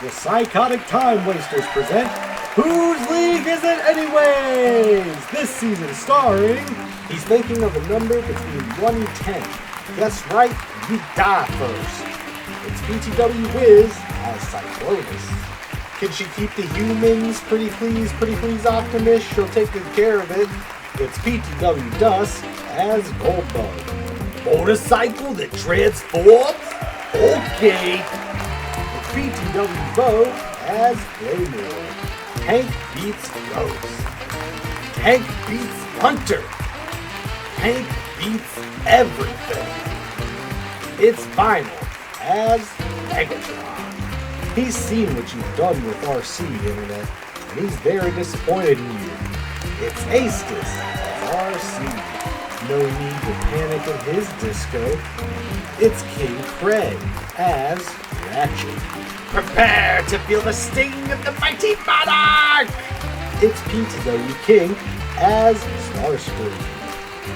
The Psychotic Time Wasters present Whose League Is It Anyways? This season starring... He's thinking of a number between 1 and 10. Guess right, you die first. It's PTW Wiz as Cyclonus. Can she keep the humans? Pretty please Optimus. She'll take good care of it. It's PTW Dust as Goldbug. Motorcycle that transforms? Okay. It's PTW Bo as Claymore. Tank beats Ghost. Tank beats Hunter. Tank beats everything. It's Final as Megatron. He's seen what you've done with RC, Internet, and he's very disappointed in you. It's Aestus as RC. No need to panic at his disco. It's King Craig as Ratchet. Prepare to feel the sting of the mighty monarch! It's PTW King as Starscream.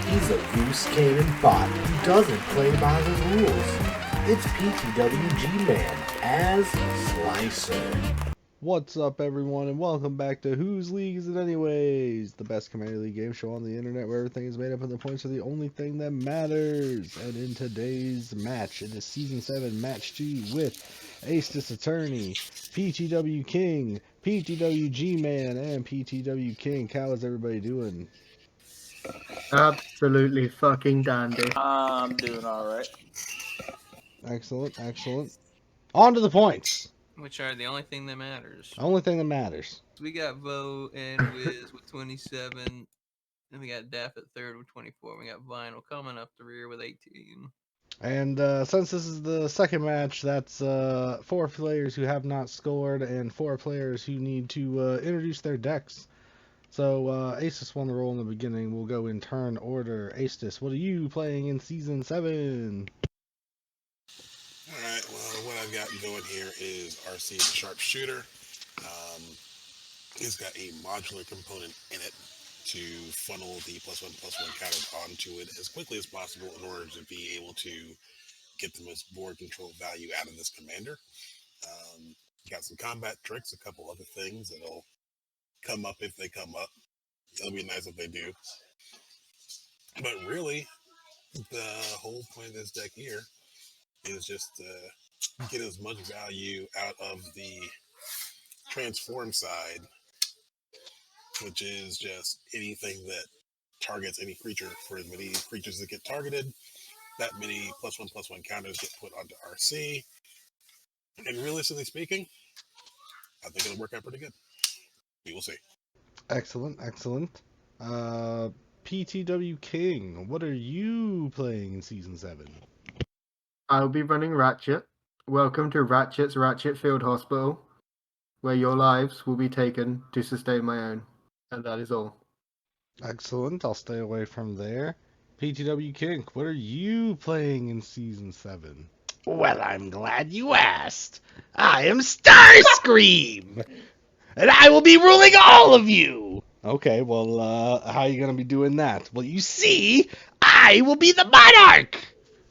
He's a loose cannon bot who doesn't play by the rules. It's PTW G-Man as Slicer. What's up, everyone, and welcome back to Whose League Is It Anyways? The best Commander League game show on the internet where everything is made up and the points are the only thing that matters. And in today's match, it is Season 7 Match 2 with Aestus Attorney, PTW King, PTW G-Man, and PTW King. How is everybody doing? Absolutely fucking dandy. I'm doing alright. Excellent, excellent. On to the points. Which are the only thing that matters. Only thing that matters. We got Vo and Wiz with 27. Then we got Daff at third with 24. We got Vinyl coming up the rear with 18. And since this is the second match, that's 4 players who have not scored and 4 players who need to introduce their decks. So Aestus won the role in the beginning. We'll go in turn order. Aestus, what are you playing in Season 7? Alright, well, what I've got going here is RC the Sharpshooter. It's got a modular component in it to funnel the +1/+1 counters onto it as quickly as possible in order to be able to get the most board control value out of this commander. Got some combat tricks, a couple other things that'll come up if they come up. It'll be nice if they do. But really, the whole point of this deck here is just get as much value out of the transform side, which is just anything that targets any creature. For as many creatures that get targeted, that many +1/+1 counters get put onto RC. And realistically speaking, I think it'll work out pretty good. We will see. Excellent, excellent. PTW King, what are you playing in Season 7? I'll be running Ratchet. Welcome to Ratchet's Ratchet Field Hospital, where your lives will be taken to sustain my own. And that is all. Excellent, I'll stay away from there. PTW King, what are you playing in Season 7? Well, I'm glad you asked. I am Starscream, and I will be ruling all of you. Okay, well, how are you going to be doing that? Well, You see, I will be the monarch.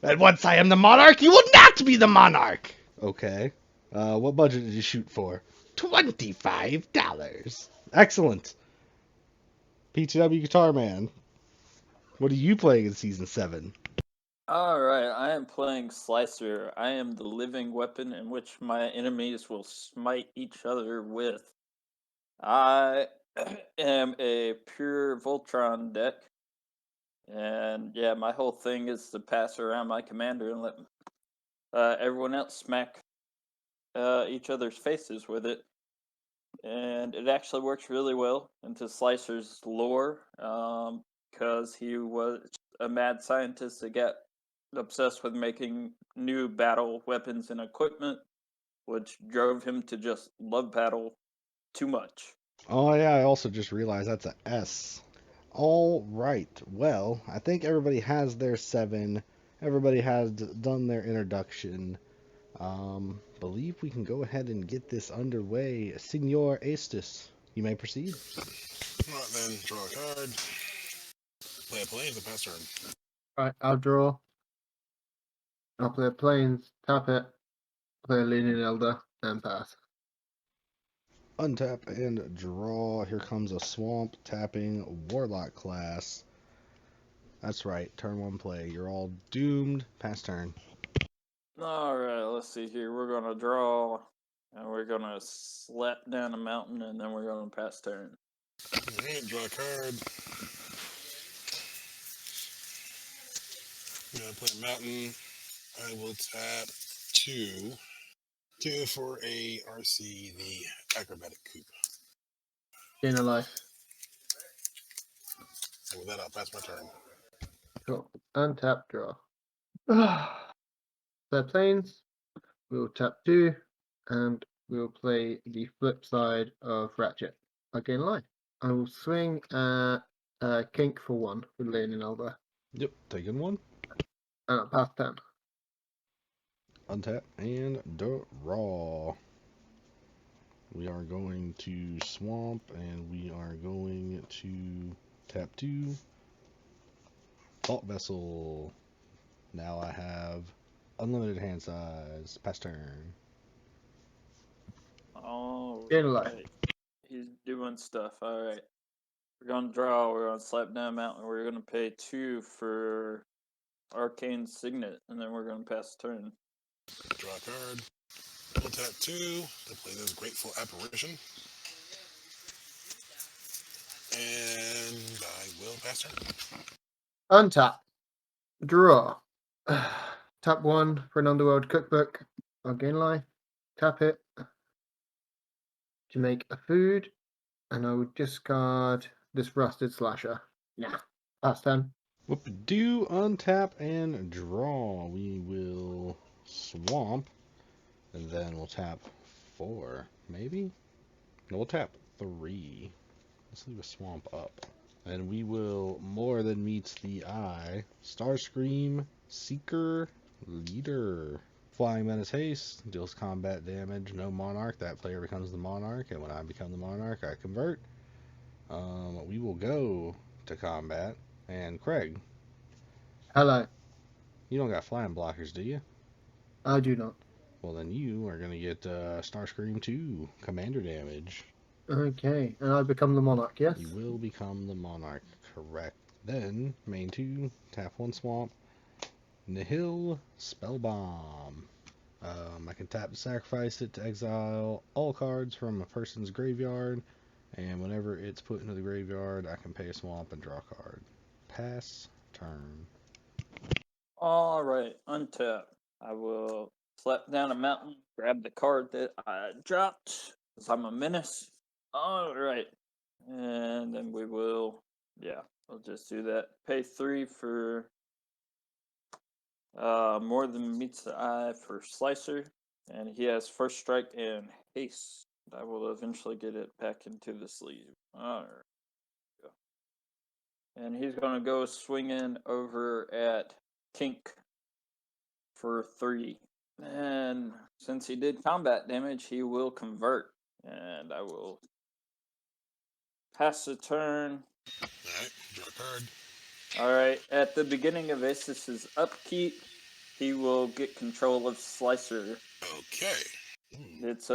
And once I am the monarch, you will not be the monarch. okay. What budget did you shoot for? $25. Excellent. PTW Guitar Man, what are you playing in Season 7? Alright, I am playing Slicer. I am the living weapon in which my enemies will smite each other with. I am a pure Voltron deck. And yeah, my whole thing is to pass around my commander and let everyone else smack each other's faces with it. And it actually works really well into Slicer's lore, because he was a mad scientist that got obsessed with making new battle weapons and equipment, which drove him to just love battle too much. Oh, yeah, I also just realized that's a S. All right, well, I think everybody has their 7. Everybody has done their introduction. Believe we can go ahead and get this underway. Signor Aestus, you may proceed. Alright then, draw a card. Play a plane, and pass turn. Right, I'll draw. I'll play Plains, tap it, play a Leaning Elder, and pass. Untap and draw. Here comes a swamp tapping warlock class. That's right. Turn 1 play. You're all doomed. Pass turn. All right, let's see here. We're gonna draw, and we're gonna slap down a mountain, and then we're gonna pass turn. Alright, draw a card. I'm gonna play a mountain. I will tap 2. 2 for a RC, the acrobatic coupe. Gain a life. And with that, I'll pass my turn. Cool. Untap, draw. Their planes. We'll tap 2, and we'll play the flip side of Ratchet. I gain a life. I will swing at Kink for 1 with Leaning Elder. Yep, taking 1. And I'll pass 10. Untap and draw. We are going to swamp, and we are going to tap 2. Vault Vessel. Now I have unlimited hand size. Pass turn. All Gain a life. right. He's doing stuff. All right. We're gonna draw. We're gonna slap down a mountain. We're gonna pay 2 for Arcane Signet, and then we're gonna pass turn. Draw a card. I'll tap 2 to play this Grateful Apparition. And I will pass turn. Untap. Draw. Tap 1 for an Underworld cookbook. I'll gain life. Tap it to make a food. And I will discard this Rusted Slasher. Nah. Pass 10. Whoop-de-doo, untap and draw. We will swamp, and then we'll tap 4, maybe? No, we'll tap 3. Let's leave a swamp up. And we will more than meets the eye. Starscream, Seeker, Leader. Flying Menace Haste, deals combat damage, no Monarch. That player becomes the Monarch, and when I become the Monarch, I convert. We will go to combat. And Craig, Hello. you don't got flying blockers, do you? I do not. Well, then you are going to get Starscream 2, commander damage. Okay. And I become the Monarch, yes? You will become the Monarch, correct. Then, main 2, tap 1 swamp. Nihil, Spellbomb. I can tap to sacrifice it to exile all cards from a person's graveyard. And whenever it's put into the graveyard, I can pay a swamp and draw a card. Pass turn. All right. Untap. I will slap down a mountain, grab the card that I dropped, because I'm a menace. All right. And then we will, we'll just do that. Pay 3 for more than meets the eye for Slicer. And he has First Strike and Haste. I will eventually get it back into the sleeve. Alright. And he's going to go swinging over at Kink for 3. And since he did combat damage, he will convert. And I will pass the turn. Alright, draw a card. Alright, at the beginning of Acis's upkeep, he will get control of Slicer. Okay. It's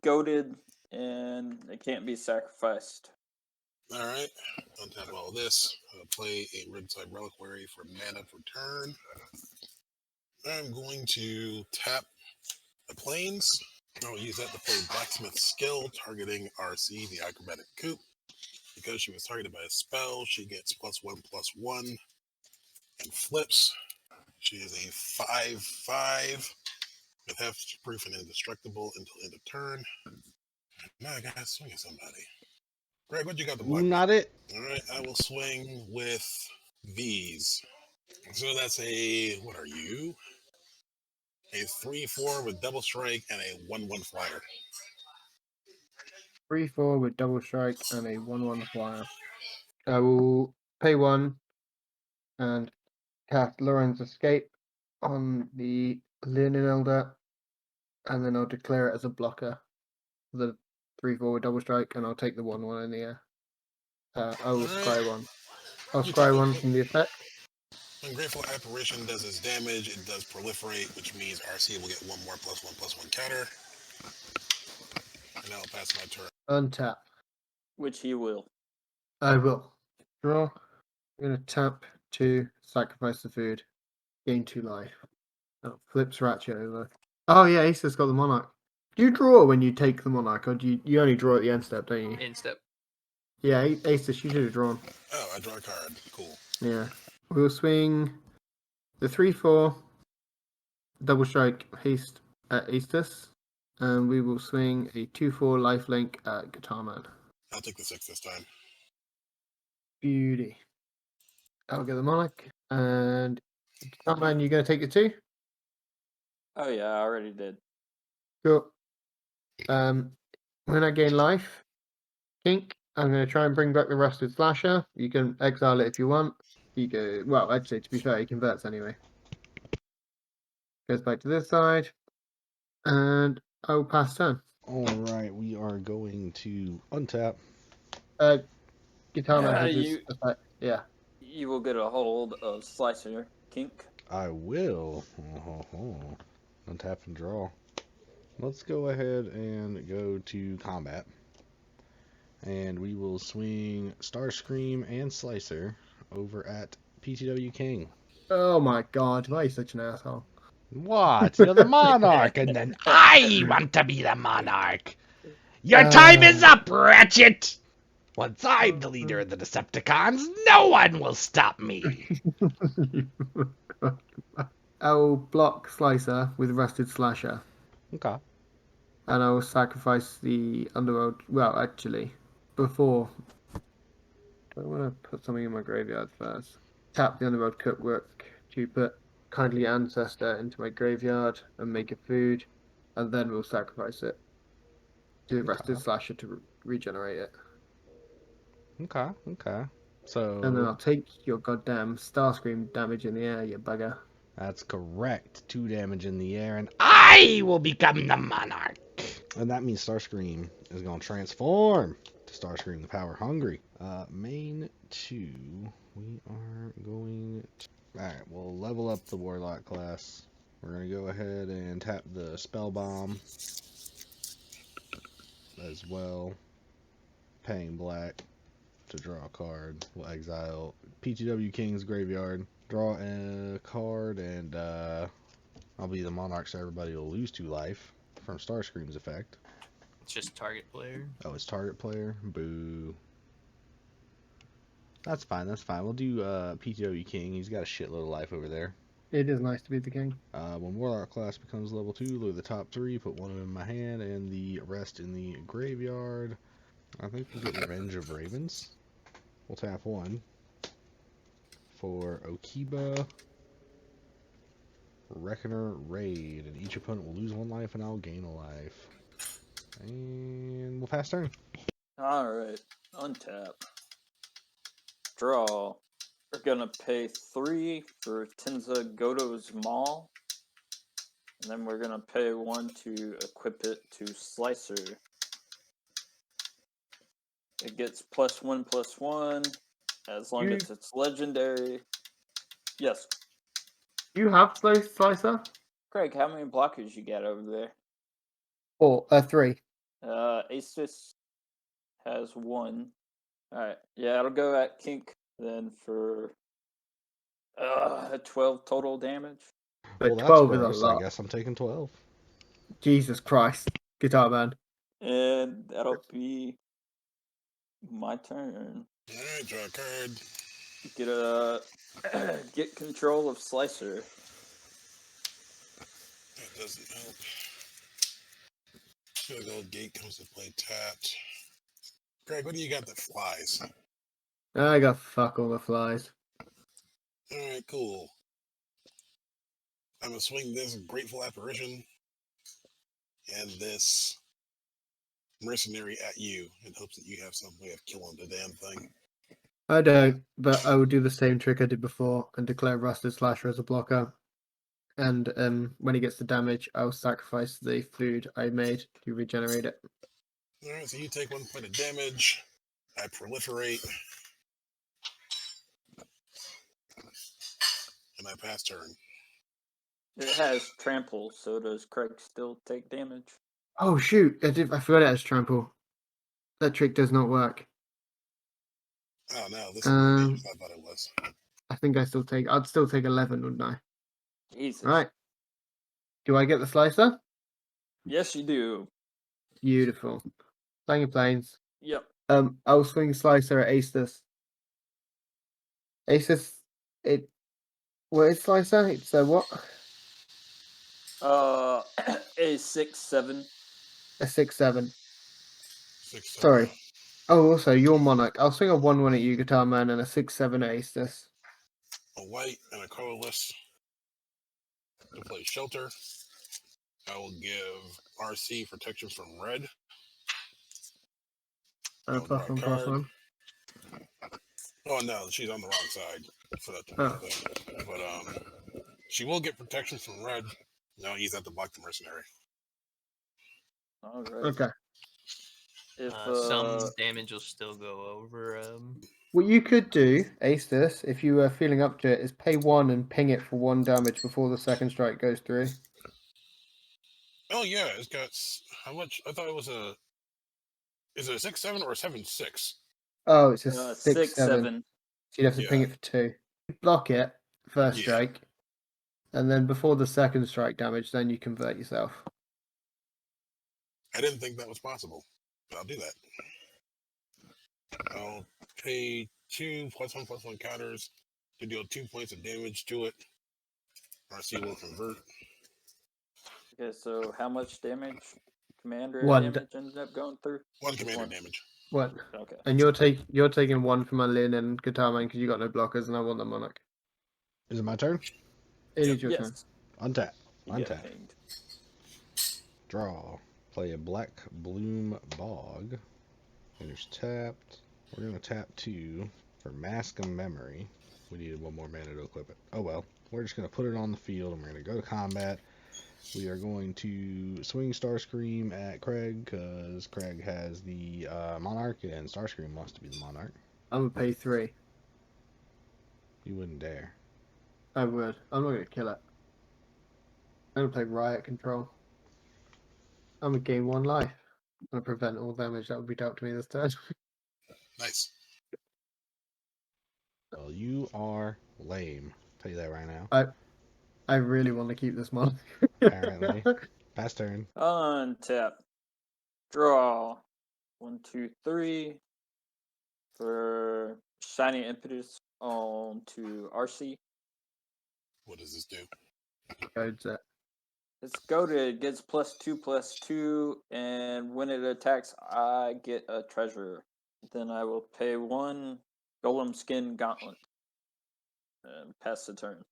goaded and it can't be sacrificed. Alright, untap all this. I'll play a Riptide Reliquary for mana for turn. I'm going to tap the planes. I'll use that to play Blacksmith Skill, targeting RC, the acrobatic coupe. Because she was targeted by a spell, she gets +1/+1 and flips. She is a 5/5 with heft proof and indestructible until end of turn. Now I gotta swing at somebody. Greg, what you got to block? Not it. Alright, I will swing with these. So that's a, what are you? A 3/4 with double strike and a 1/1 flyer. 3/4 with double strike and a 1/1 flyer. I will pay 1 and cast Lauren's Escape on the Leaning Elder, and then I'll declare it as a blocker. The 3/4 with double strike, and I'll take the 1/1 in the air. I will scry 1. I'll scry 1 from the effect. When Grateful Apparition does its damage, it does proliferate, which means RC will get 1 more +1/+1 counter. And And I'll pass my turn. Untap. Which he will. I will. Draw. I'm going to tap to sacrifice the food. Gain 2 life. Oh, flips Ratchet over. Oh yeah, Ace's got the Monarch. Do you draw when you take the Monarch, or do you only draw at the end step, don't you? End step. Yeah, Ace, you should have drawn. Oh, I draw a card. Cool. Yeah. We'll swing the 3/4 double strike haste at Aestus, and we will swing a 2/4 lifelink at Guitar Man. I'll take the 6 this time. Beauty. I'll get the Monarch, and Guitar Man, you going to take the 2? Oh yeah, I already did. Cool. When I gain life, Kink, I'm going to try and bring back the Rusted Slasher. You can exile it if you want. You go. Well, I'd say to be fair, he converts anyway. Goes back to this side, and I will pass turn. Alright, we are going to untap. Guitar Man has You- his effect. Yeah. You will get a hold of Slicer, Kink. I will. Untap and draw. Let's go ahead and go to combat. And we will swing Starscream and Slicer over at PTW King. Oh my god, why are you such an asshole? What? You're the monarch, and then I want to be the monarch. Your time is up, Ratchet. Once I'm the leader of the Decepticons, no one will stop me. I will block Slicer with Rusted Slasher, Okay. and I will sacrifice the Underworld. Well, actually, before. Do I want to put something in my graveyard first? Tap the Underworld Cookbook to put Kindly Ancestor into my graveyard and make a food, and then we'll sacrifice it to the Rusted Slasher to regenerate it. Okay. So And then I'll take your goddamn Starscream damage in the air, you bugger. that's correct. 2 damage in the air, and I will become the monarch. that means Starscream is going to transform to Starscream the Power Hungry. Main 2, we are going to... Alright, we'll level up the Warlock class. We're going to go ahead and tap the Spell Bomb as well. Paying black to draw a card. We'll exile PTW King's Graveyard. Draw a card, and I'll be the Monarch, so everybody will lose 2 life from Starscream's effect. It's just target player. Oh, it's target player? Boo. That's fine. We'll do PTW King. He's got a shitload of life over there. It is nice to be the king. When Warlock class becomes level 2, look at the top 3, put 1 of them in my hand, and the rest in the graveyard. I think we'll get Revenge of Ravens. We'll tap 1 for Okiba, Reckoner, Raid, and each opponent will lose 1 life and I'll gain a life. And we'll pass turn. Alright, untap. Draw. We're gonna pay 3 for Tenza Goto's Maul. And then we're gonna pay 1 to equip it to Slicer. It gets +1/+1 as long as it's legendary. Yes. You have Slicer? Craig, how many blockers you got over there? 3. Asus has 1. Alright, yeah, it'll go at Kink then for 12 total damage. But Well, that's 12 is a gross. I lot. guess I'm taking 12. Jesus Christ. Guitar Man. And that'll be my turn. Alright, draw a card. Get control of Slicer. That doesn't help. So the old gate comes to play tapped. Greg, what do you got that flies? I got fuck all the flies. Alright, cool. I'm gonna swing this Grateful Apparition and this Mercenary at you in hopes that you have some way of killing the damn thing. I don't, but I will do the same trick I did before and declare Rusted Slasher as a blocker. And when he gets the damage, I'll sacrifice the food I made to regenerate it. Alright, so you take 1 point of damage. I proliferate. And I pass turn. It has trample, so does Craig still take damage? Oh shoot! I forgot it has trample. That trick does not work. Oh no, this is more dangerous than I thought it was. I think I'd still take 11, wouldn't I? Jesus. Right. Do I get the slicer? Yes, you do. Beautiful. Playing your planes. Yep. I'll swing slicer at Aces. Aces, what is slicer? It's a what? A 6/7. A 6/7. 6-7. Sorry. Oh, also your monarch. I'll swing a 1/1 at you, Guitar Man, and a 6/7 at Aces. A white and a colorless to play shelter. I will give RC protection from red. I'll draw a card. Oh no, she's on the wrong side for that to be a thing. But she will get protection from red. No, he's at the block the mercenary. All right. Okay. If Some damage will still go over. What you could do, Aces, if you were feeling up to it, is pay 1 and ping it for 1 damage before the second strike goes through. Oh yeah, it's got how much? I thought it was a. Is it a 6/7 or a 7/6? Oh, it's a 6/7. 6/7. So you'd have to ping Yeah. it for 2. Block it, first Yeah. strike. And then before the second strike damage, then you convert yourself. I didn't think that was possible, but I'll do that. I'll pay 2 +1/+1 counters to deal 2 points of damage to it. RC will convert. Okay, so how much damage? Commander 1 damage ended up going through? 1 Just commander one. damage. 1. Okay. And you're taking 1 from my Lin and Guitar Man because you got no blockers, and I want the Monarch. Is it my turn? It Yep. is your turn. Yes. Untap. You get Untap. pinged. Draw. Play a Black Bloom Bog. Finish tapped. We're going to tap 2 for Mask of Memory. We needed 1 more mana to equip it. Oh well. We're just going to put it on the field and we're going to go to combat. We are going to swing Starscream at Craig because Craig has the Monarch and Starscream wants to be the Monarch. I'm going to pay 3. You wouldn't dare. I would. I'm not going to kill it. I'm going to play Riot Control. I'm going to gain 1 life. I'm going to prevent all damage that would be dealt to me this turn. Nice. Well, you are lame. I'll tell you that right now. I really want to keep this Monarch. Apparently. Pass turn. Untap. Draw. 1, 2, 3. For Shining Impetus on to RC. What does this do? Codes it. It's goaded, gets +2/+2, and when it attacks, I get a treasure. Then I will pay 1 Golem Skin Gauntlet and pass the turn.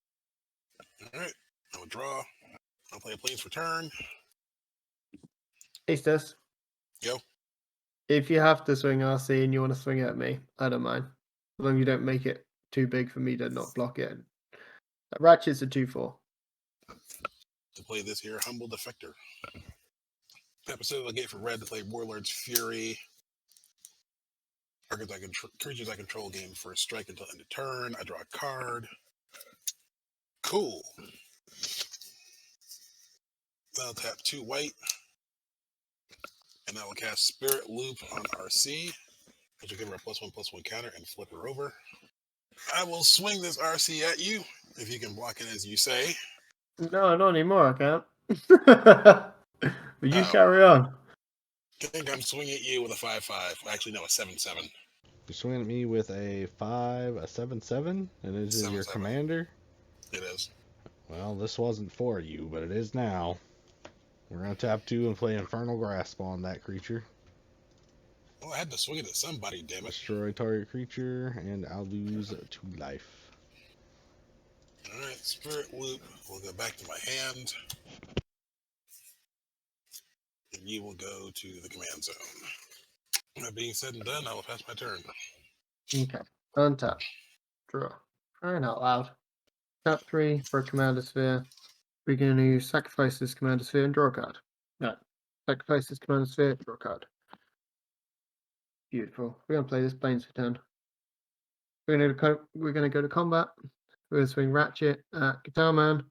Alright. I'll draw. I'll play a planes for turn. Aces. Go. If you have to swing RC and you want to swing it at me, I don't mind. As long as you don't make it too big for me to not block it. Ratchet's a 2/4. To play this here, Humble Defector. Episode of the gate for red to play Warlord's Fury. Creatures I control gain for a strike until end of turn. I draw a card. Cool. Then I'll tap 2 white. And I will cast Spirit Loop on RC, which will give her a +1/+1 counter and flip her over. I will swing this RC at you, if you can block it as you say. No, not anymore, I can't. But you carry on. I think I'm swinging at you with a 5/5. Actually, no, a 7/7. You're swinging at me with a 5, a 7/7, and this is your 7/7. commander? It is. Well, this wasn't for you, but it is now. We're going to tap 2 and play Infernal Grasp on that creature. Oh, I had to swing it at somebody, damn it. Destroy target creature, and I'll lose 2 life. Alright, Spirit Loop will go back to my hand. And you will go to the command zone. That being said and done, I will pass my turn. Okay. Untap. Draw. Crying out loud. Tap 3 for a Commander Sphere. We're going to sacrifice this Commander Sphere and draw a card. No. Sacrifice this Commander Sphere, draw a card. Beautiful. We're going to play this Planes for turn. We're going to go to combat. We're going to swing Ratchet at Guitar Man.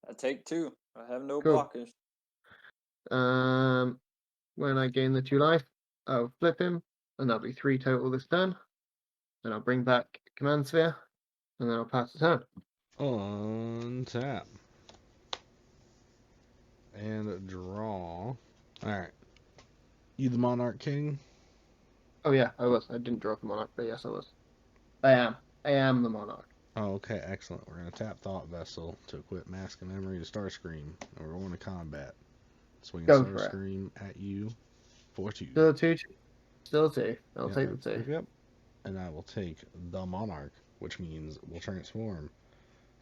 I take 2. I have no Cool. blockers. When I gain the 2 life, I'll flip him, and that'll be 3 total this turn. Then I'll bring back Command Sphere, and then I'll pass the turn. Untap. And draw. Alright. You the Monarch King? Oh yeah, I was. I didn't draw the Monarch, but yes, I was. I am. I am the Monarch. Oh, okay, excellent. We're going to tap Thought Vessel to equip Mask of Memory to Starscream. And we're going to combat. Swinging Go for it. Starscream at you for 2. Still 2. Still 2. I'll Yep, take yep, the 2. Yep. And I will take the Monarch, which means we'll transform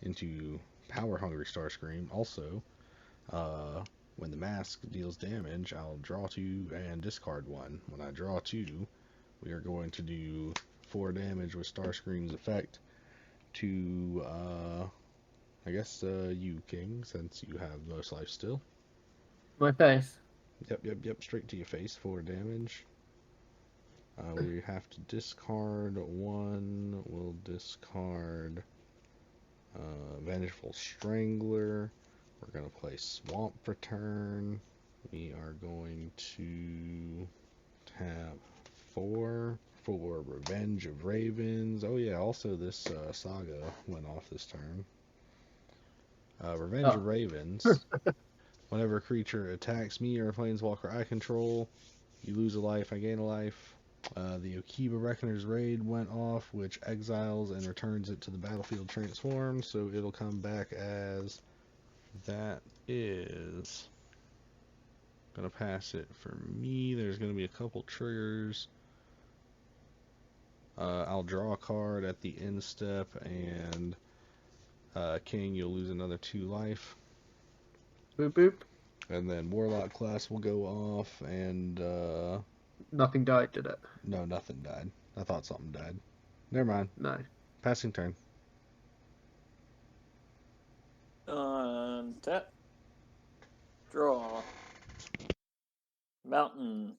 into Power Hungry Starscream. Also, when the mask deals damage, I'll draw 2 and discard 1. When I draw 2, we are going to do 4 damage with Starscream's effect to, I guess, you, King, since you have most life still. My face. Yep, straight to your face, 4 damage. We have to discard 1. We'll discard Vengeful Strangler. We're going to play Swamp for turn. We are going to tap 4 for Revenge of Ravens. Oh yeah, also this saga went off this turn. Revenge of Ravens. Whenever a creature attacks me or a planeswalker I control, you lose a life, I gain a life. The Okiba Reckoner's Raid went off, which exiles and returns it to the battlefield transformed, so it'll come back as that is. Gonna pass it for me. There's gonna be a couple triggers. I'll draw a card at the end step, and King, you'll lose another 2 life. Boop boop. And then Warlock class will go off, and Nothing died, did it? no, nothing died. I thought something died. Never mind. No. Passing turn. Untap. Draw. Mountain.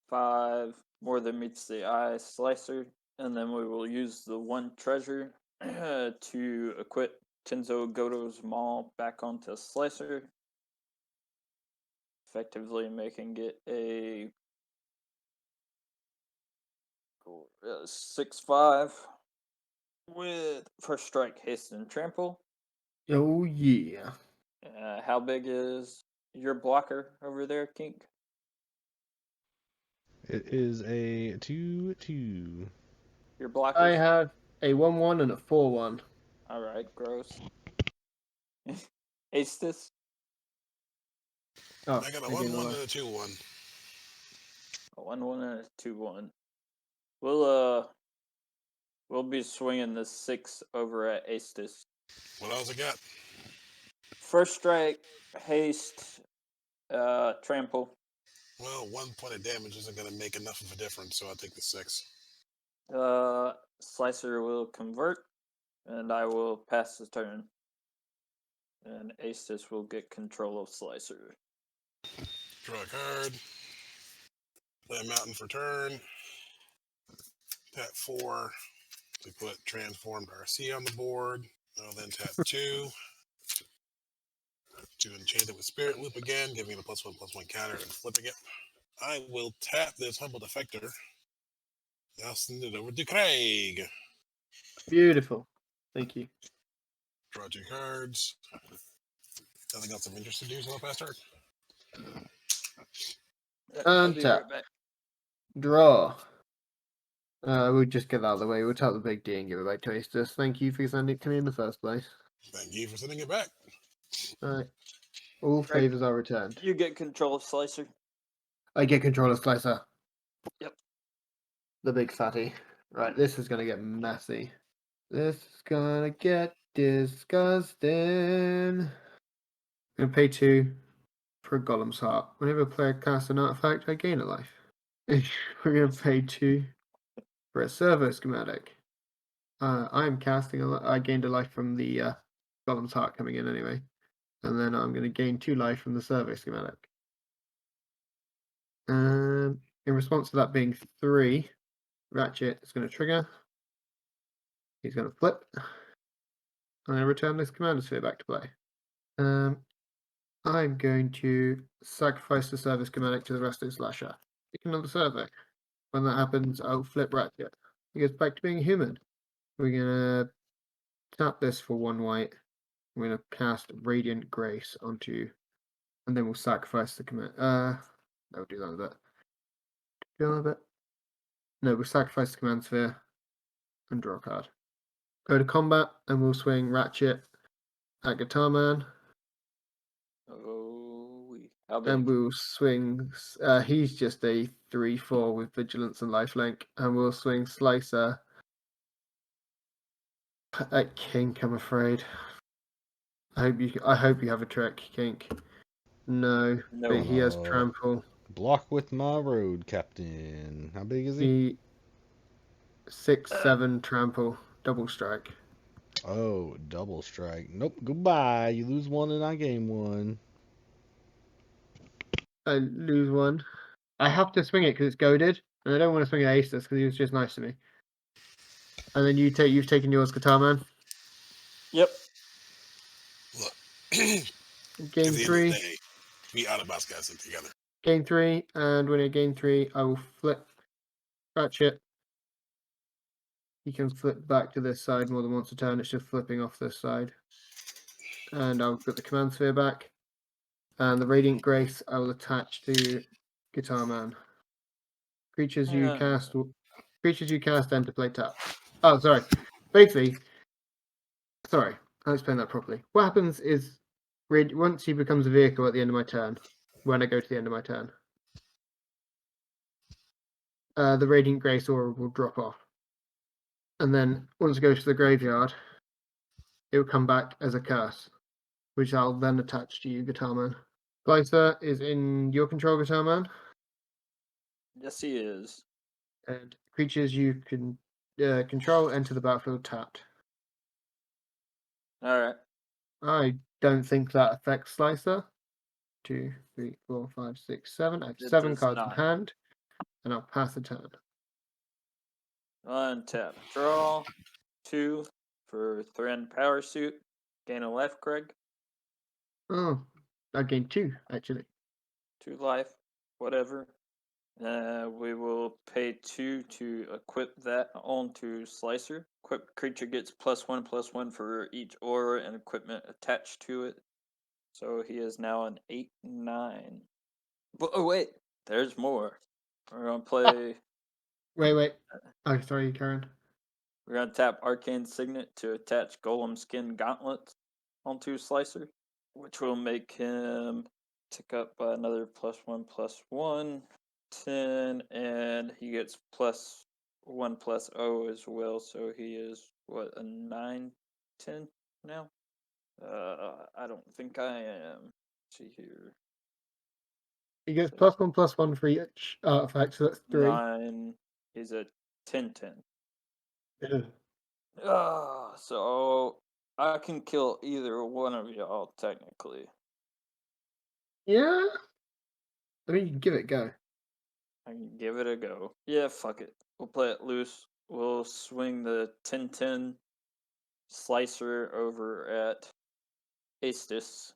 5. More than meets the eye. Slicer. And then we will use the 1 treasure to equip Tenzo Goto's Maul back onto Slicer. Effectively making it a 6/5 with first strike, haste, and trample. Oh yeah. How big is your blocker over there, Kink? It is a 2/2. Your blockers? I have a 1/1 and a 4/1. All right, gross. Astis? Oh, I got a I 1 gained 1 1 and a 2 1. A 1/1 and a 2/1. We'll be swinging the 6 over at Astis. What else I got? First strike, haste, trample. Well, 1 point of damage isn't going to make enough of a difference, so I'll take the 6. Slicer will convert, and I will pass the turn. And Astis will get control of Slicer. Draw a card. Play a mountain for turn. Tap 4 to put transformed RC on the board. I'll then tap 2 to enchant it with Spirit Loop again, giving it a +1/+1 counter and flipping it. I will tap this Humble Defector. I'll send it over to Craig. Beautiful. Thank you. Draw 2 cards. Nothing else of interest to do so I'll pass turn. I'll be Untap. right back. Draw. We'll just get that out of the way. We'll tap the big D and give it back to Astus. Thank you for sending it to me in the first place. Thank you for sending it back. Alright. All Right. favors are returned. You get control of Slicer. I get control of Slicer. Yep. The big fatty. Right, this is gonna get messy. This is gonna get disgusting. I'm gonna pay 2 for a Golem's Heart. Whenever a player casts an artifact, I gain a life. We're gonna pay 2 for a servo schematic. I'm casting I gained a life from the Golem's Heart coming in anyway. And then I'm gonna gain 2 life from the servo schematic. In response to that being 3, Ratchet is gonna trigger. He's gonna flip. I'm gonna return this Commander Sphere back to play. I'm going to sacrifice the server schematic to the rest of the slasher. Pick another server. When that happens, I'll flip Ratchet. He goes back to being human. We're gonna tap this for 1 white. We're gonna cast Radiant Grace onto, and then we'll sacrifice the command. I'll do that in a bit. Do that in a bit. No, we'll sacrifice the command sphere and draw a card. Go to combat, and we'll swing Ratchet at Guitar Man. Oh, how And big? we'll swing. He's just a 3/4 with vigilance and lifelink, and we'll swing Slicer at Kink. I'm afraid. I hope you have a trick, Kink. No, No. but he has Uh, trample. Block with my road, Captain. How big is he? He 6/7 trample, double strike. Oh, double strike. Nope, goodbye. You lose one and I gain one. I lose one. I have to swing it because it's goaded, and I don't want to swing at Aces because he was just nice to me. And then you've taken yours, Guitar Man. Yep. Look, at the Game end of 3. the day, we out of Bascas together. Game 3, and when I game 3, I will flip Ratchet. He can flip back to this side more than once a turn. It's just flipping off this side. And I'll put the command sphere back. And the Radiant Grace I will attach to Guitar Man. Creatures you cast enter play tap. Oh, sorry. Basically, sorry, I'll explain that properly. What happens is once he becomes a vehicle at the end of my turn, when I go to the end of my turn, the Radiant Grace aura will drop off. And then once it goes to the graveyard, it will come back as a curse, which I'll then attach to you, Guitar Man. Slicer is in your control, Guitar Man, Yes, he is. and creatures you can control enter the battlefield tapped. All right. I don't think that affects Slicer. 2, 3, 4, 5, 6, 7. I have It 7 does cards in not. hand, and I'll pass the turn. Untap. Draw 2 for Thran Power Suit. Gain a life, Craig. Oh, I gained 2 actually. 2 life. Whatever. We will pay 2 to equip that onto Slicer. Equipped creature gets +1/+1 for each aura and equipment attached to it. So he is now an 8/9. But oh wait, there's more. We're gonna play. Wait. Oh, sorry, Karen. We're gonna tap Arcane Signet to attach Golem Skin Gauntlets onto Slicer, which will make him tick up by another +1/+1, 10, and he gets +1/+0 as well. So he is what, a 9, 10 now? I don't think I am. Let's see here. He gets +1/+1 for each artifact, so that's 3. 9 is a 10/10. Yeah. So I can kill either one of y'all technically. Yeah? I mean, you can give it a go. I can give it a go. Yeah, fuck it. We'll play it loose. We'll swing the 10/10 Slicer over at Astis.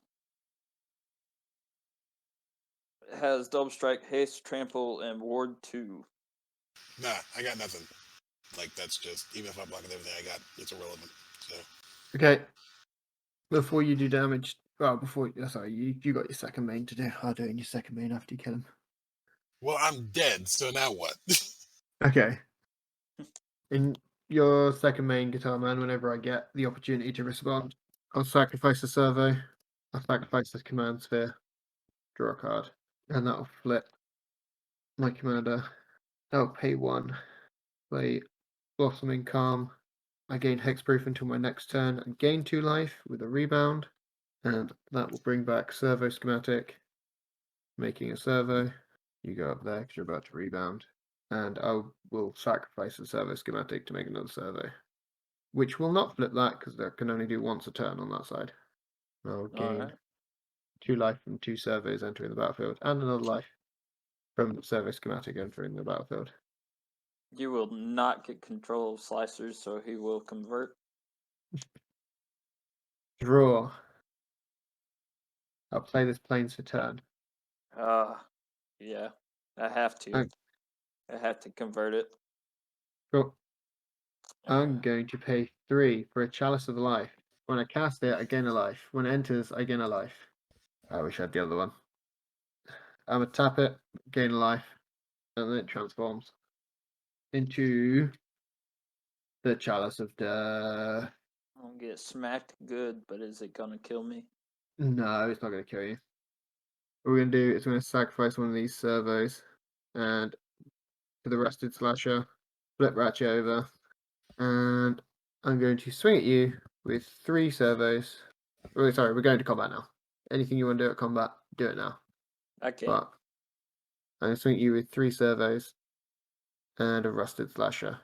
It has double strike, haste, trample, and ward 2. Nah, I got nothing. Like, that's just, even if I block everything I got, it's irrelevant. So, Okay. Before you do damage, sorry, you got your second main to do. I'll do it in your second main after you kill him. well, I'm dead, so now what? Okay. In your second main, Guitar Man, whenever I get the opportunity to respond, I'll sacrifice the servo, I'll sacrifice the command sphere, draw a card, and that'll flip my commander. I'll pay 1, play Blossoming Calm. I gain Hexproof until my next turn and gain 2 life with a rebound, and that will bring back Servo Schematic, making a servo. You go up there because you're about to rebound, and I will sacrifice the Servo Schematic to make another servo, which will not flip that because that can only do once a turn on that side. I'll gain Alright. 2 life from 2 servos entering the battlefield, and another life from the Servo Schematic entering the battlefield. You will not get control of Slicers, so he will convert. Draw. I'll play this planes for turn. Yeah. I have to. Okay. I have to convert it. Cool. I'm going to pay 3 for a Chalice of Life. When I cast it, I gain a life. When it enters, I gain a life. I wish I had the other one. I'm going to tap it, gain a life, and then it transforms into the Chalice of Death. I'll get smacked good, but is it gonna kill me? No, it's not going to kill you. What we're going to do is we're going to sacrifice one of these servos, and to the Rusted Slasher, flip Ratchet over, and I'm going to swing at you with 3 servos. Oh, sorry, we're going to combat now. Anything you want to do at combat, do it now. I can't. But I'm going to swing at you with 3 servos and a Rusted Slasher.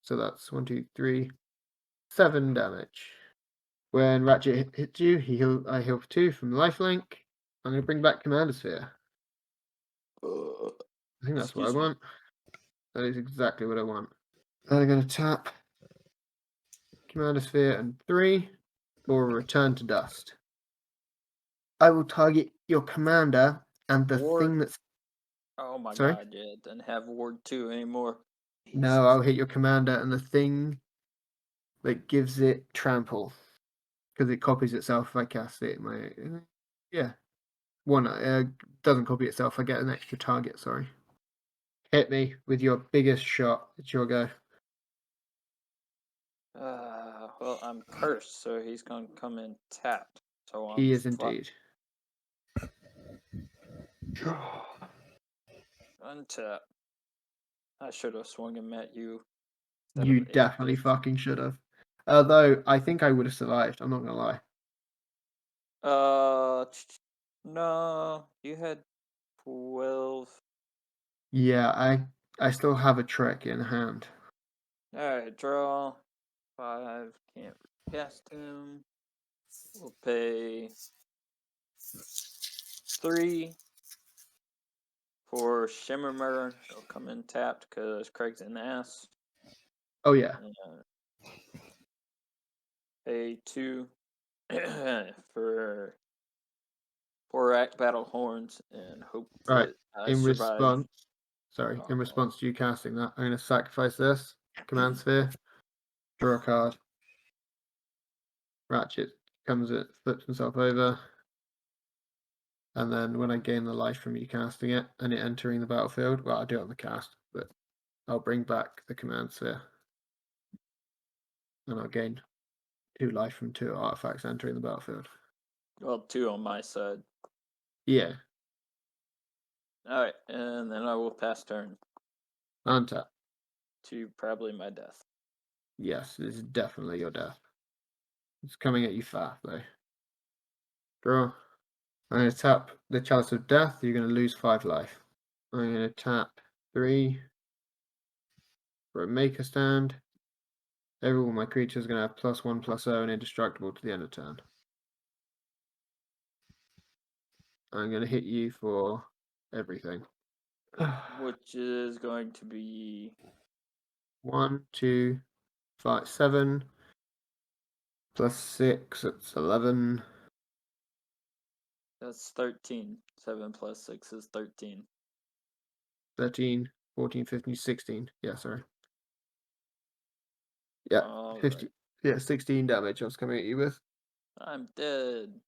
So that's 1, 2, 3, 7 damage. When Ratchet hits you, I heal for 2 from lifelink. I'm going to bring back Commander Sphere. I think that's what I Excuse me. want. That is exactly what I want. And I'm going to tap Commander Sphere and 3 for Return to Dust. I will target your commander and the Ward. thing that's. Oh my Sorry? god, yeah, it doesn't have Ward 2 anymore. No, I'll hit your commander and the thing that gives it trample. Because it copies itself if I cast it. Yeah. One doesn't copy itself. I get an extra target, sorry. Hit me with your biggest shot. It's your go. Well, I'm cursed, so he's gonna come in tapped. So I'm He is indeed. untap. I should have swung him at you. instead You of definitely Aegis. fucking should have. Although, I think I would have survived. I'm not going to lie. No, you had 12. Yeah, I still have a trick in hand. Alright, draw. 5. Can't cast him. We'll pay 3 for Shimmermer. He'll come in tapped because Craig's an ass. Oh, yeah. Pay 2 for 4-act battle horns and hope Right. that I In survive. response to you casting that, I'm going to sacrifice this command sphere, draw a card. Ratchet comes it, flips himself over, and then when I gain the life from you casting it and it entering the battlefield, well, I do it on the cast, but I'll bring back the command sphere, and I'll gain 2 life from 2 artifacts entering the battlefield. Well, 2 on my side. Yeah, Alright, and then I will pass turn untap. to probably my death. Yes, this is definitely your death. It's coming at you fast though. Draw. I'm going to tap the Chalice of Death. You're going to lose 5 life. I'm going to tap 3 for a Maker Stand. Every one of my creatures is going to have +1/+0 and indestructible to the end of turn. I'm going to hit you for everything. Which is going to be 1, 2, 5, 7 +6. That's 11. that's 13. 7 plus 6 is 13. 13, 14, 15, 16. Yeah, sorry. Yeah, All 50. right. Yeah, 16 damage I was coming at you with. I'm dead.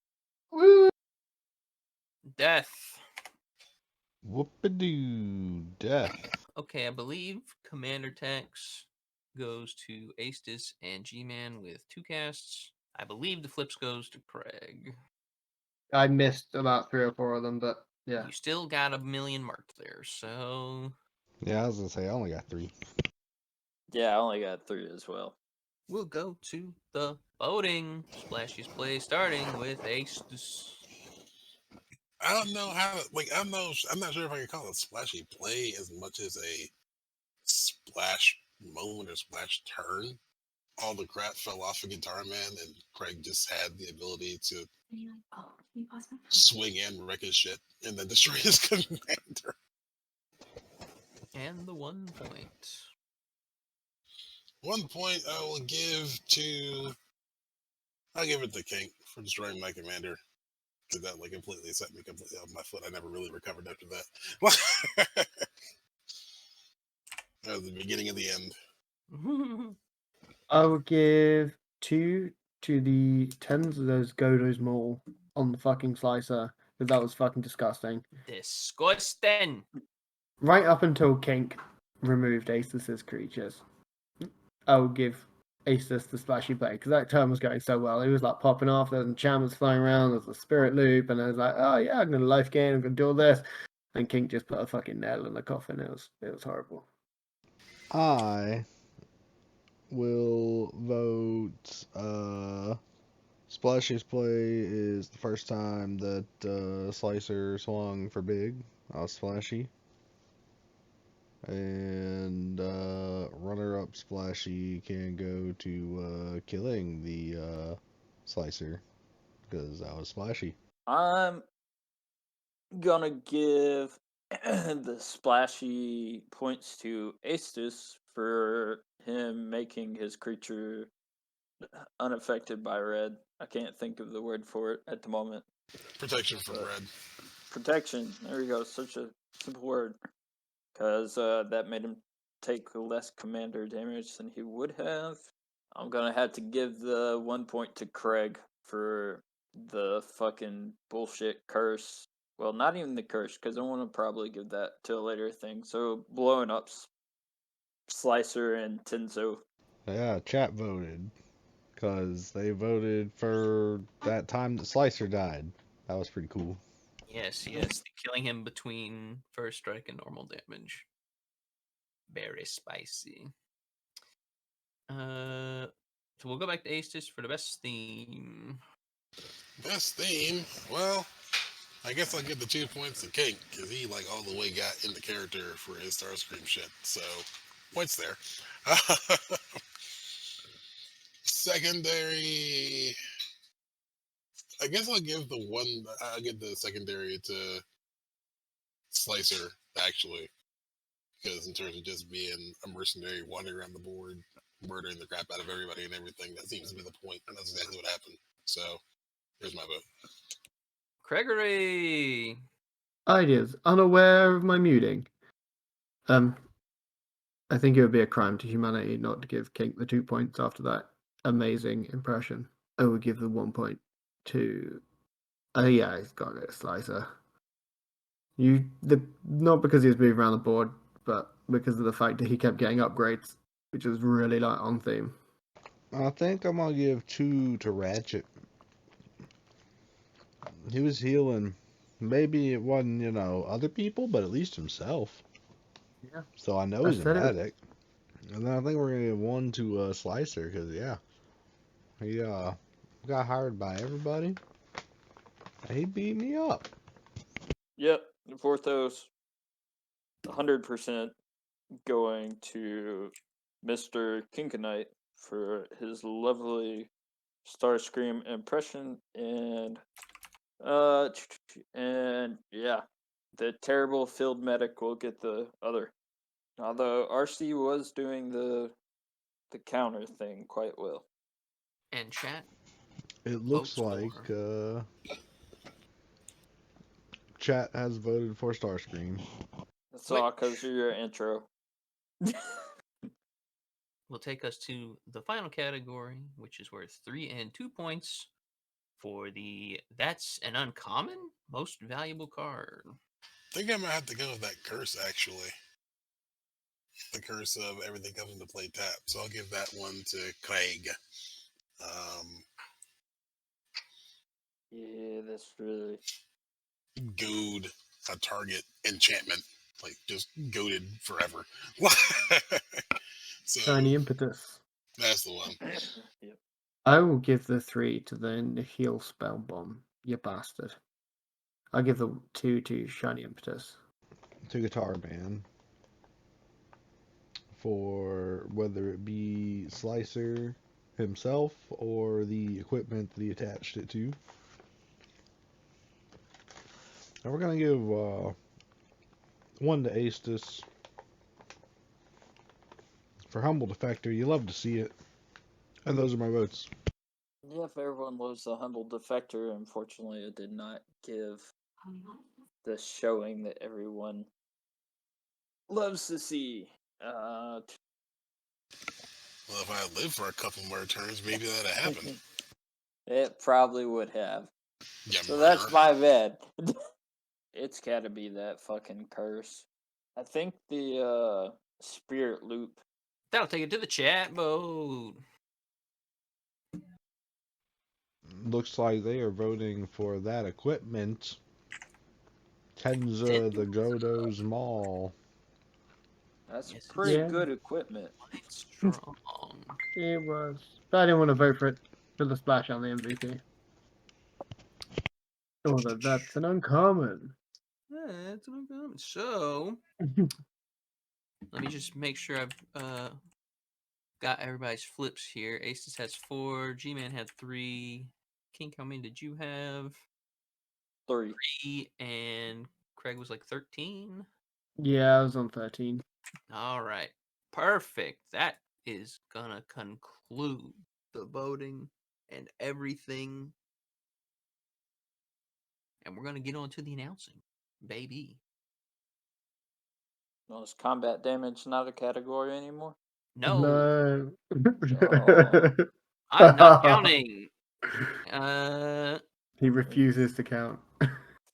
Woo! Death. Whoop-a-doo. Death. Okay, I believe Commander Tex goes to Aestus and G-Man with 2 casts. I believe the flips goes to Craig. I missed about 3 or 4 of them, but yeah. You still got a million marked there, so Yeah, I was gonna say I only got 3. Yeah, I only got 3 as well. we'll go to the voting. Splashy's play starting with Aestus. I don't know how. Like, I'm not sure if I can call it splashy play as much as a splash moment or splash turn. All the crap fell off of Guitar Man, and Craig just had the ability to swing and wreck his shit, and then destroy his commander. And the 1 point. 1 point I will give to. I'll give it to King for destroying my commander. because that like completely set me completely off my foot. I never really recovered after that. That was the beginning of the end. I would give 2 to the 10s of those Godos Mall on the fucking slicer, because that was fucking disgusting. Disgusting. Right up until Kink removed Acis's creatures, I would give Acis the splashy play, because that turn was going so well. He was like popping off, there's enchantments flying around, there's a spirit loop, and I was like, oh yeah, I'm gonna life gain, I'm gonna do all this. And Kink just put a fucking nail in the coffin. It was horrible. I will vote Splashiest play is the first time that Slicer swung for big. I was Splashy. And runner-up Splashy can go to killing the Slicer because I was Splashy. I'm gonna give the splashy points to Astus for him making his creature unaffected by red. I can't think of the word for it at the moment. Protection from But red. protection. There we go. Such a simple word. Because that made him take less commander damage than he would have. I'm gonna have to give the 1 point to Craig for the fucking bullshit curse. Well, not even the curse, because I want to probably give that to a later thing. So blowing up Slicer and Tenzo. Yeah, chat voted because they voted for that time that Slicer died. That was pretty cool. Yes, killing him between first strike and normal damage. Very spicy. So we'll go back to Astus for the best theme. Best theme? Well, I guess I'll give the 2 points to King, because he like all the way got into character for his Starscream shit. So, points there. Secondary, I guess I'll give the secondary to Slicer, actually. Because in terms of just being a mercenary wandering around the board, murdering the crap out of everybody and everything, that seems to be the point, and that's exactly what happened. So, here's my vote. Gregory. Ideas. Unaware of my muting. I think it would be a crime to humanity not to give Kink the 2 points after that amazing impression. I would give the 1 point to. Yeah, he's got it, Slicer. Not because he was moving around the board, but because of the fact that he kept getting upgrades, which was really like on theme. I think I'm gonna give 2 to Ratchet. He was healing. Maybe it wasn't, other people, but at least himself. Yeah. So I know I he's a said it. medic. And then I think we're gonna give 1 to Slicer because he got hired by everybody. And he beat me up. Yep, Vorthos, 100% going to Mr. Kinkanite for his lovely Starscream impression, and yeah, the terrible field medic will get the other. Although RC was doing the counter thing quite well. And chat. It looks Votes like chat has voted for Starscream. That's all because of your intro. Will take us to the final category, which is worth 3 and 2 points for the That's an Uncommon Most Valuable Card. I think I might have to go with that curse, actually. The curse of everything comes into play tap. So I'll give that one to Craig. Yeah, that's really Goad a target enchantment. Like, just goaded forever. So, Shiny Impetus. that's the one. yep. I will give the 3 to the Nihil Spell Bomb, you bastard. I'll give the 2 to Shiny Impetus. To Guitar Man. For whether it be Slicer himself or the equipment that he attached it to. And we're going to give 1 to Astus. For Humble Defector, you love to see it. And those are my votes. Yeah, if everyone loves the Humble Defector, unfortunately, it did not give the showing that everyone loves to see. Well, if I had lived for a couple more turns, maybe that'd have happened. It probably would have. Yeah, So that's my bad. It's gotta be that fucking curse. I think the spirit loop. That'll take it to the chat mode. Looks like they are voting for that equipment. Tenza the Godo's Mall. That's Yes, pretty Yeah. good equipment. It's strong. It was. But I didn't want to vote for it for the splash on the MVP. Although that's an uncommon. Yeah, that's what I'm going. So let me just make sure I've got everybody's flips here. Aces has 4. G-Man had 3. King, how many did you have? 3. 3. And Craig was like 13. Yeah, I was on 13. All right. Perfect. That is gonna conclude the voting and everything. And we're gonna get on to the announcing, baby. No, is combat damage not a category anymore? No, Oh. I'm not counting. He refuses to count.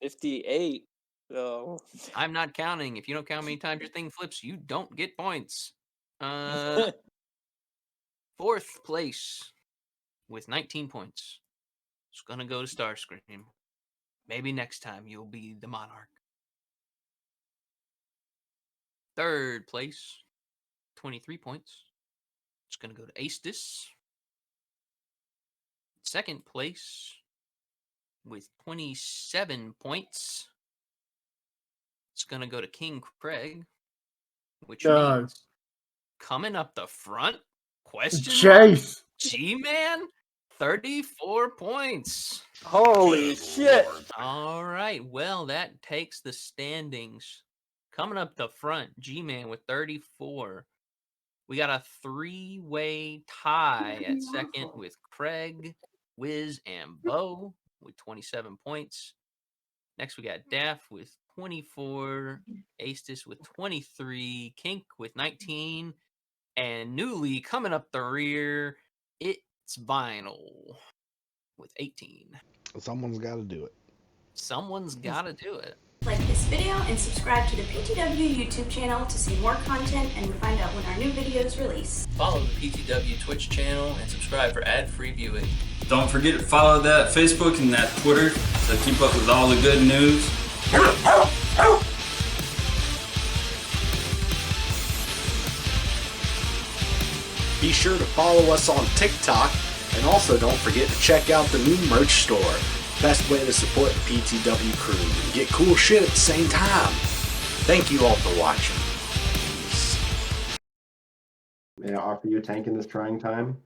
58. So I'm not counting. If you don't count how many times your thing flips, you don't get points. 4th place with 19 points. It's gonna go to Starscream. Maybe next time you'll be the Monarch. 3rd place, 23 points. It's gonna go to Aestus. 2nd place with 27 points. It's gonna go to King Craig, which means coming up the front. Question mark? Chase! G-Man, 34 points. holy Good shit! Lord. All right. Well, that takes the standings. Coming up the front, G-Man with 34. We got a 3-way tie at second with Craig, Wiz, and Bo with 27 points. Next, we got Daff with 24, Astis with 23, Kink with 19, and newly coming up the rear, it's Vinyl with 18. Someone's got to do it. Someone's got to do it. Like this video and subscribe to the PTW YouTube channel to see more content and to find out when our new videos release. Follow the PTW Twitch channel and subscribe for ad-free viewing. Don't forget to follow that Facebook and that Twitter to keep up with all the good news. Be sure to follow us on TikTok, and also don't forget to check out the new merch store. Best way to support the PTW crew and get cool shit at the same time. Thank you all for watching. Peace. May I offer you a tank in this trying time?